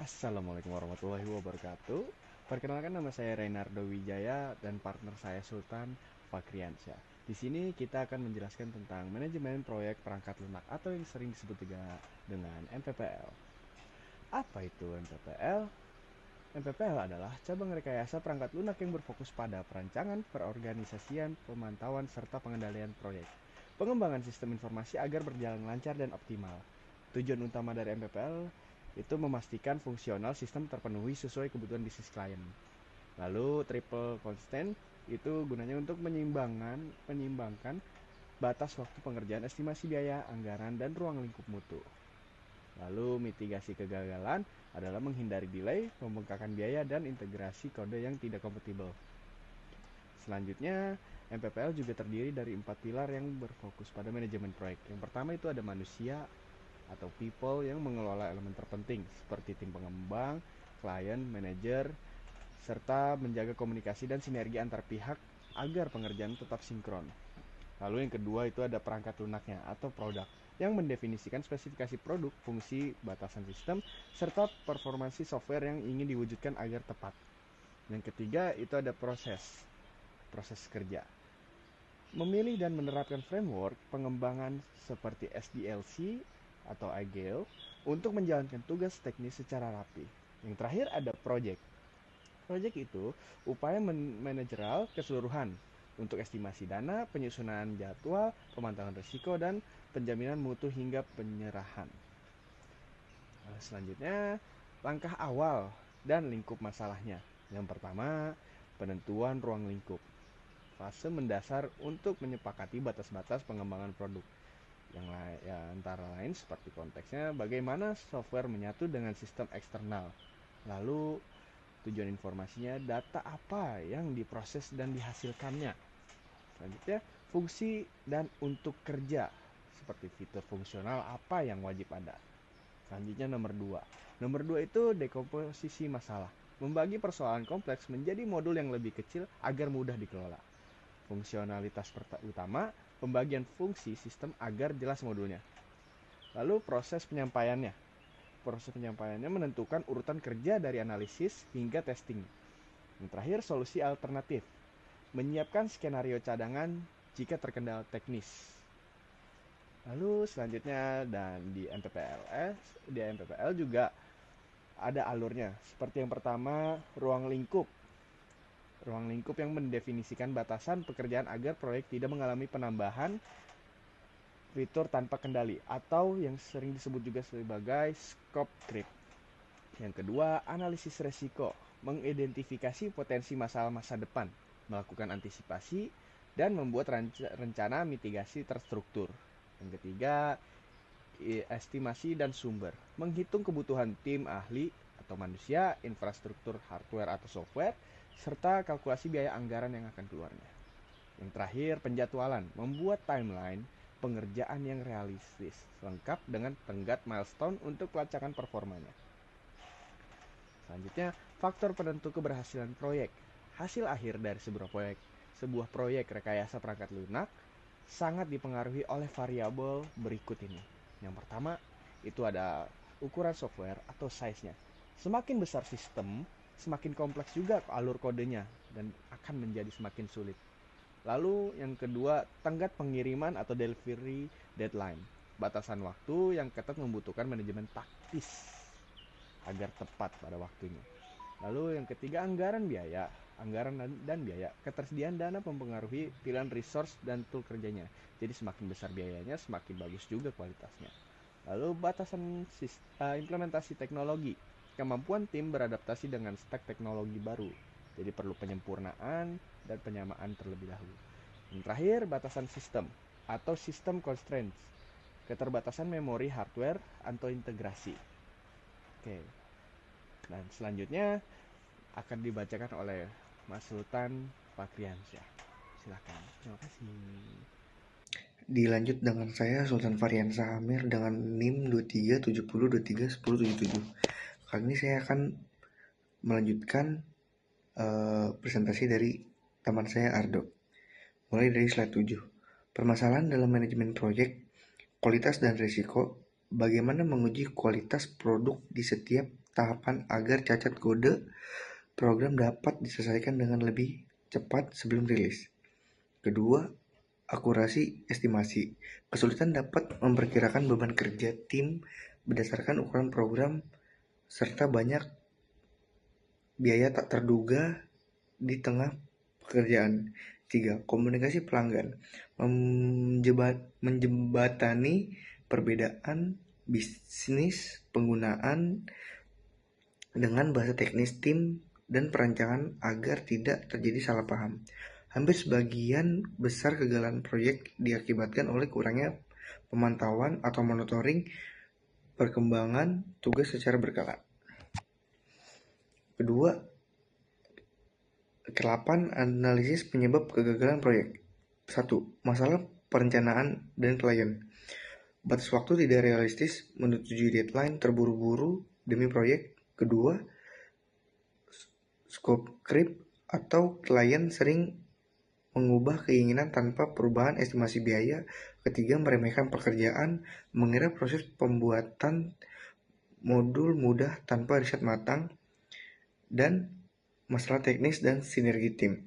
Assalamualaikum warahmatullahi wabarakatuh. Perkenalkan, nama saya Reynardo Wijaya dan partner saya Sultan Fakriansyah. Di sini kita akan menjelaskan tentang manajemen proyek perangkat lunak atau yang sering disebut juga dengan MPPL. Apa itu MPPL? MPPL adalah cabang rekayasa perangkat lunak yang berfokus pada perancangan, perorganisasian, pemantauan, serta pengendalian proyek. Pengembangan sistem informasi agar berjalan lancar dan optimal. Tujuan utama dari MPPL itu memastikan fungsional sistem terpenuhi sesuai kebutuhan bisnis klien. Lalu triple constant itu gunanya untuk menyeimbangkan batas waktu pengerjaan, estimasi biaya, anggaran, dan ruang lingkup mutu. Lalu mitigasi kegagalan adalah menghindari delay, pembengkakan biaya, dan integrasi kode yang tidak kompatibel. Selanjutnya, MPPL juga terdiri dari 4 pilar yang berfokus pada manajemen proyek. Yang pertama itu ada manusia atau people yang mengelola elemen terpenting seperti tim pengembang, klien, manajer, serta menjaga komunikasi dan sinergi antar pihak agar pengerjaan tetap sinkron. Lalu yang kedua itu ada perangkat lunaknya atau produk yang mendefinisikan spesifikasi produk, fungsi, batasan sistem, serta performansi software yang ingin diwujudkan agar tepat. Yang ketiga itu ada proses kerja. Memilih dan menerapkan framework pengembangan seperti SDLC atau Agile untuk menjalankan tugas teknis secara rapi. Yang terakhir ada project. Project itu upaya manajerial keseluruhan untuk estimasi dana, penyusunan jadwal, pemantauan risiko, dan penjaminan mutu hingga penyerahan. Selanjutnya, langkah awal dan lingkup masalahnya. Yang pertama, penentuan ruang lingkup. Fase mendasar untuk menyepakati batas-batas pengembangan produk. Yang ya, antara lain seperti konteksnya bagaimana software menyatu dengan sistem eksternal. Lalu tujuan informasinya, data apa yang diproses dan dihasilkannya. Selanjutnya, fungsi dan untuk kerja seperti fitur fungsional apa yang wajib ada. Selanjutnya nomor 2. Nomor 2 itu dekomposisi masalah. Membagi persoalan kompleks menjadi modul yang lebih kecil agar mudah dikelola. Fungsionalitas utama, pembagian fungsi sistem agar jelas modulnya. Lalu proses penyampaiannya. Proses penyampaiannya menentukan urutan kerja dari analisis hingga testing. Yang terakhir, solusi alternatif. Menyiapkan skenario cadangan jika terkendala teknis. Lalu selanjutnya dan di MPPL juga ada alurnya. Seperti yang pertama, ruang lingkup. Ruang lingkup yang mendefinisikan batasan pekerjaan agar proyek tidak mengalami penambahan fitur tanpa kendali atau yang sering disebut juga sebagai scope creep. Yang kedua, analisis resiko, mengidentifikasi potensi masalah masa depan, melakukan antisipasi, dan membuat rencana mitigasi terstruktur. Yang ketiga, estimasi dan sumber, menghitung kebutuhan tim ahli atau manusia, infrastruktur hardware atau software, serta kalkulasi biaya anggaran yang akan keluarnya. Yang terakhir, penjadwalan, membuat timeline pengerjaan yang realistis, lengkap dengan tenggat milestone untuk pelacakan performanya. Selanjutnya, faktor penentu keberhasilan proyek. Hasil akhir dari sebuah proyek rekayasa perangkat lunak sangat dipengaruhi oleh variabel berikut ini. Yang pertama, itu ada ukuran software atau size-nya. Semakin besar sistem, semakin kompleks juga alur kodenya dan akan menjadi semakin sulit. Lalu yang kedua, tenggat pengiriman atau delivery deadline. Batasan waktu yang ketat membutuhkan manajemen taktis agar tepat pada waktunya. Lalu yang ketiga, anggaran dan biaya. Ketersediaan dana mempengaruhi pilihan resource dan tool kerjanya. Jadi semakin besar biayanya, semakin bagus juga kualitasnya. Lalu batasan implementasi teknologi. Kemampuan tim beradaptasi dengan stack teknologi baru. Jadi perlu penyempurnaan dan penyamaan terlebih dahulu. Yang terakhir, batasan sistem atau system constraints. Keterbatasan memori hardware atau integrasi. Oke. Dan selanjutnya akan dibacakan oleh Mas Sultan Fakriansyah. Silakan. Terima kasih. Dilanjut dengan saya Sultan Faryansyah Amir dengan NIM 2370231077. Kali ini saya akan melanjutkan presentasi dari teman saya Ardo. Mulai dari slide 7. Permasalahan dalam manajemen proyek, kualitas dan risiko, bagaimana menguji kualitas produk di setiap tahapan agar cacat kode program dapat diselesaikan dengan lebih cepat sebelum rilis. Kedua, akurasi estimasi. Kesulitan dapat memperkirakan beban kerja tim berdasarkan ukuran program serta banyak biaya tak terduga di tengah pekerjaan. 3. Komunikasi pelanggan. Menjembatani perbedaan bisnis penggunaan dengan bahasa teknis tim dan perancangan agar tidak terjadi salah paham. Hampir sebagian besar kegagalan proyek diakibatkan oleh kurangnya pemantauan atau monitoring perkembangan tugas secara berkala. Kedua, 8. Analisis penyebab kegagalan proyek. 1. Masalah perencanaan dan klien. Batas waktu tidak realistis, menyetujui deadline terburu-buru demi proyek. Kedua, scope creep atau klien sering mengubah keinginan tanpa perubahan estimasi biaya. Ketiga, meremehkan pekerjaan, mengira proses pembuatan modul mudah tanpa riset matang. Dan masalah teknis dan sinergi tim.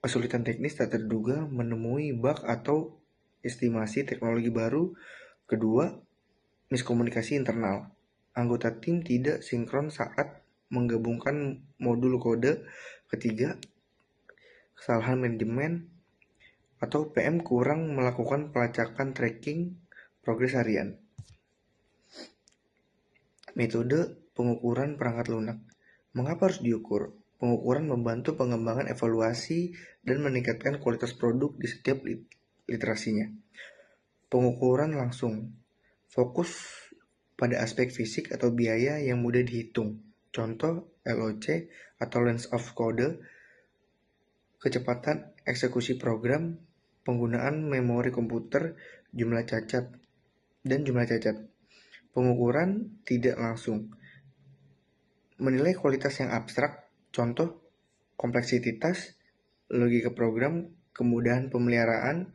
Kesulitan teknis tak terduga menemui bug atau estimasi teknologi baru. Kedua, miskomunikasi internal. Anggota tim tidak sinkron saat menggabungkan modul kode. Ketiga, kesalahan manajemen atau PM kurang melakukan pelacakan tracking progres harian. Metode pengukuran perangkat lunak. Mengapa harus diukur? Pengukuran membantu pengembangan evaluasi dan meningkatkan kualitas produk di setiap literasinya. Pengukuran langsung. Fokus pada aspek fisik atau biaya yang mudah dihitung. Contoh LOC atau length of code, kecepatan eksekusi program, penggunaan memori komputer, jumlah cacat. Pengukuran tidak langsung. Menilai kualitas yang abstrak, contoh kompleksitas, logika program, kemudahan pemeliharaan,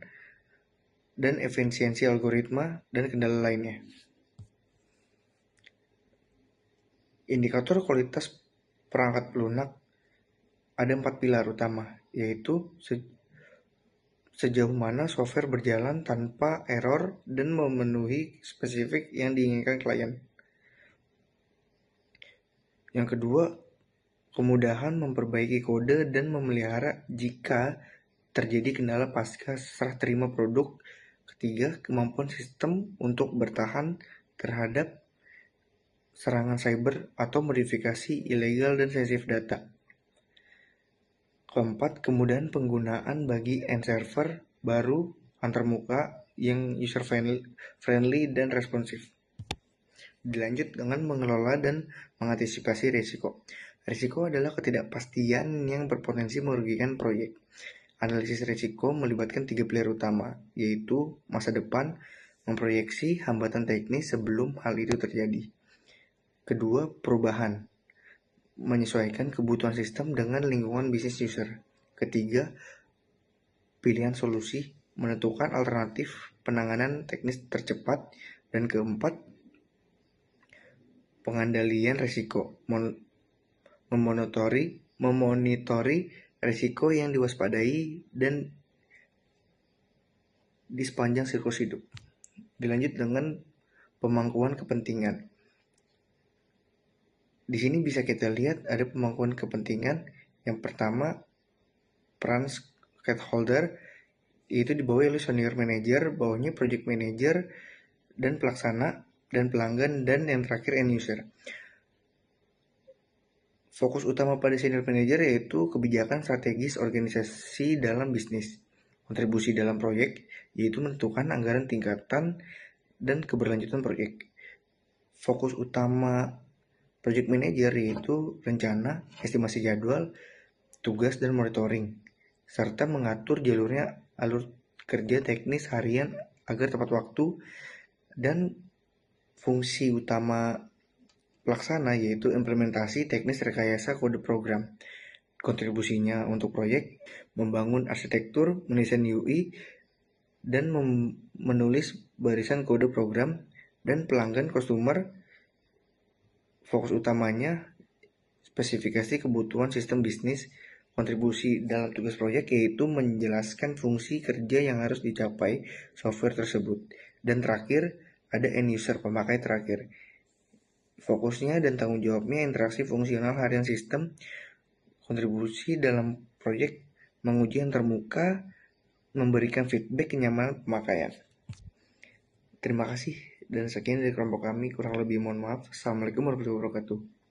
dan efisiensi algoritma, dan kendala lainnya. Indikator kualitas perangkat lunak ada 4 pilar utama, yaitu sejauh mana software berjalan tanpa error dan memenuhi spesifik yang diinginkan klien. Yang kedua, kemudahan memperbaiki kode dan memelihara jika terjadi kendala pasca serah terima produk. Ketiga, kemampuan sistem untuk bertahan terhadap serangan cyber atau modifikasi ilegal dan sensitif data. Keempat, kemudahan penggunaan bagi end server baru antarmuka yang user friendly dan responsif. Dilanjut dengan mengelola dan mengantisipasi risiko. Risiko adalah ketidakpastian yang berpotensi merugikan proyek. Analisis risiko melibatkan 3 pilar utama, yaitu masa depan, memproyeksi hambatan teknis sebelum hal itu terjadi. Kedua, perubahan, menyesuaikan kebutuhan sistem dengan lingkungan bisnis user. Ketiga, pilihan solusi, menentukan alternatif penanganan teknis tercepat. Dan keempat, pengendalian risiko, memonitori risiko yang diwaspadai dan di sepanjang siklus hidup. Dilanjut dengan pemangkuan kepentingan. Di sini bisa kita lihat ada pemangkuan kepentingan. Yang pertama, peran stakeholder, yaitu dibawahi oleh senior manager, bawahnya project manager, dan pelaksana, dan pelanggan, dan yang terakhir end user. Fokus utama pada senior manager yaitu kebijakan strategis organisasi dalam bisnis. Kontribusi dalam proyek yaitu menentukan anggaran tingkatan dan keberlanjutan proyek. Fokus utama project manager yaitu rencana, estimasi jadwal, tugas dan monitoring, serta mengatur alur kerja teknis harian agar tepat waktu. Dan fungsi utama pelaksana yaitu implementasi teknis rekayasa kode program. Kontribusinya untuk proyek membangun arsitektur, mendesain UI, dan menulis barisan kode program. Dan pelanggan customer Fokus utamanya spesifikasi kebutuhan sistem bisnis, kontribusi dalam tugas proyek yaitu menjelaskan fungsi kerja yang harus dicapai software tersebut. Dan terakhir, ada end user, pemakai terakhir. Fokusnya dan tanggung jawabnya interaksi fungsional harian sistem, kontribusi dalam proyek, menguji antarmuka, memberikan feedback kenyamanan pemakaian. Terima kasih dan sekian dari kelompok kami. Kurang lebih mohon maaf. Assalamualaikum warahmatullahi wabarakatuh.